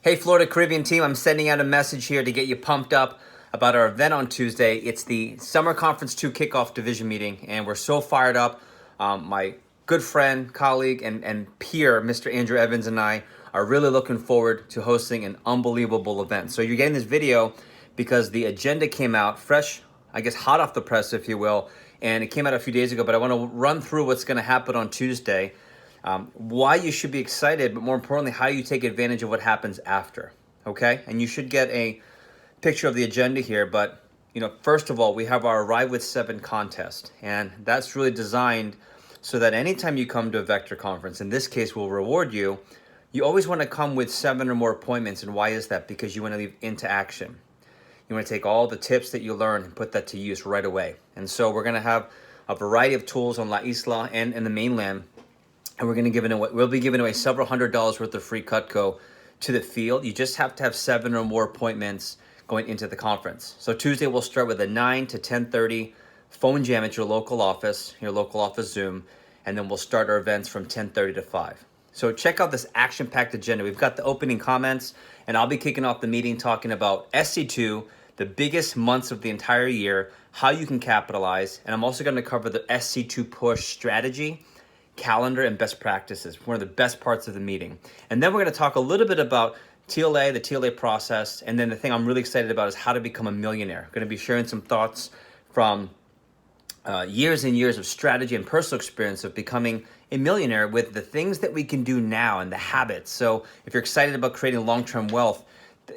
Hey, Florida Caribbean team, I'm sending out a message here to get you pumped up about our event on Tuesday. It's the Summer Conference 2 Kickoff Division Meeting, and we're so fired up. My good friend, colleague, and peer, Mr. Andrew Evans, and I are really looking forward to hosting an unbelievable event. So you're getting this video because the agenda came out fresh, I guess hot off the press, if you will, and it came out a few days ago, but I want to run through what's going to happen on Tuesday. Why you should be excited, but more importantly, how you take advantage of what happens after, okay? And you should get a picture of the agenda here, but first of all, we have our Arrive with 7 contest, and that's really designed so that anytime you come to a Vector conference, in this case, we'll reward you, you always want to come with 7 or more appointments. And why is that? Because you want to leave into action. You want to take all the tips that you learn and put that to use right away. And so we're going to have a variety of tools on La Isla and in the mainland. And we'll be giving away several $100s worth of free Cutco to the field. You just have to have 7 or more appointments going into the conference. So Tuesday we'll start with a 9 to 10:30 phone jam at your local office Zoom, and then we'll start our events from 10:30 to 5. So check out this action-packed agenda. We've got the opening comments, and I'll be kicking off the meeting talking about SC2, the biggest months of the entire year, how you can capitalize, and I'm also going to cover the SC2 push strategy, calendar, and best practices, one of the best parts of the meeting. And then we're going to talk a little bit about TLA, the TLA process, and then the thing I'm really excited about is how to become a millionaire. I'm going to be sharing some thoughts from years and years of strategy and personal experience of becoming a millionaire with the things that we can do now and the habits. So if you're excited about creating long-term wealth,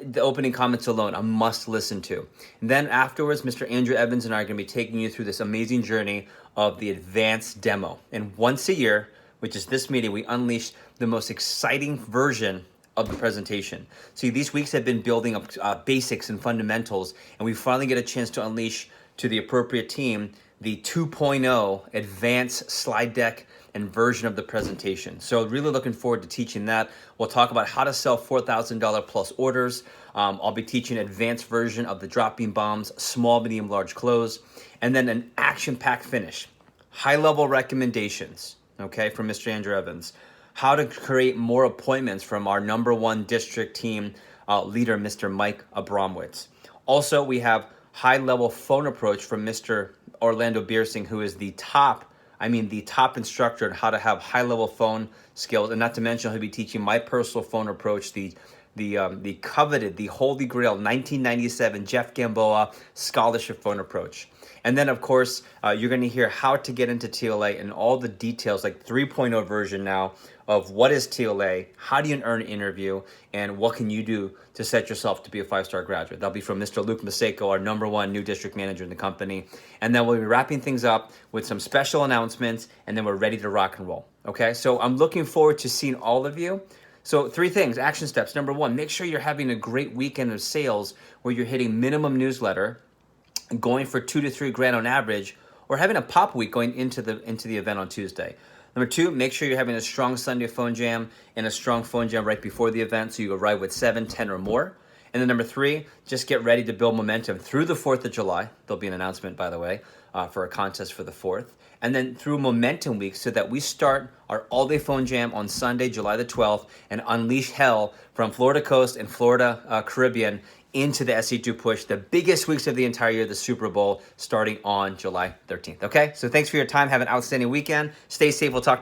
the opening comments alone, a must listen to. And then afterwards, Mr. Andrew Evans and I are going to be taking you through this amazing journey of the advanced demo. And once a year, which is this meeting, we unleash the most exciting version of the presentation. See, these weeks have been building up basics and fundamentals, and we finally get a chance to unleash to the appropriate team the 2.0 advanced slide deck and version of the presentation. So really looking forward to teaching that. We'll talk about how to sell $4,000 plus orders. I'll be teaching an advanced version of the dropping bombs, small, medium, large close, and then an action-packed finish. High-level recommendations, okay, from Mr. Andrew Evans. How to create more appointments from our #1 district team leader, Mr. Mike Abramowitz. Also, we have high-level phone approach from Mr. Orlando Biersing, who is the top instructor on how to have high-level phone skills. And not to mention, he'll be teaching my personal phone approach, the coveted, the holy grail 1997 Jeff Gamboa scholarship phone approach. And then, of course, you're going to hear how to get into TLA and all the details, like 3.0 version now of what is TLA, how do you earn an interview, and what can you do to set yourself to be a 5-star graduate. That'll be from Mr. Luke Maseko, our #1 new district manager in the company. And then we'll be wrapping things up with some special announcements, and then we're ready to rock and roll. Okay, so I'm looking forward to seeing all of you. So 3 things, action steps. #1, make sure you're having a great weekend of sales where you're hitting minimum newsletter, going for 2 to 3 grand on average, or having a pop week going into the event on Tuesday. #2, make sure you're having a strong Sunday phone jam and a strong phone jam right before the event so you arrive with 7, 10, or more. And then #3, just get ready to build momentum through the 4th of July. There'll be an announcement, by the way, for a contest for the 4th. And then through Momentum Week so that we start our all-day phone jam on Sunday, July the 12th, and unleash hell from Florida Coast and Florida Caribbean into the SC2 push, the biggest weeks of the entire year, the Super Bowl, starting on July 13th. Okay, so thanks for your time. Have an outstanding weekend. Stay safe. We'll talk to you.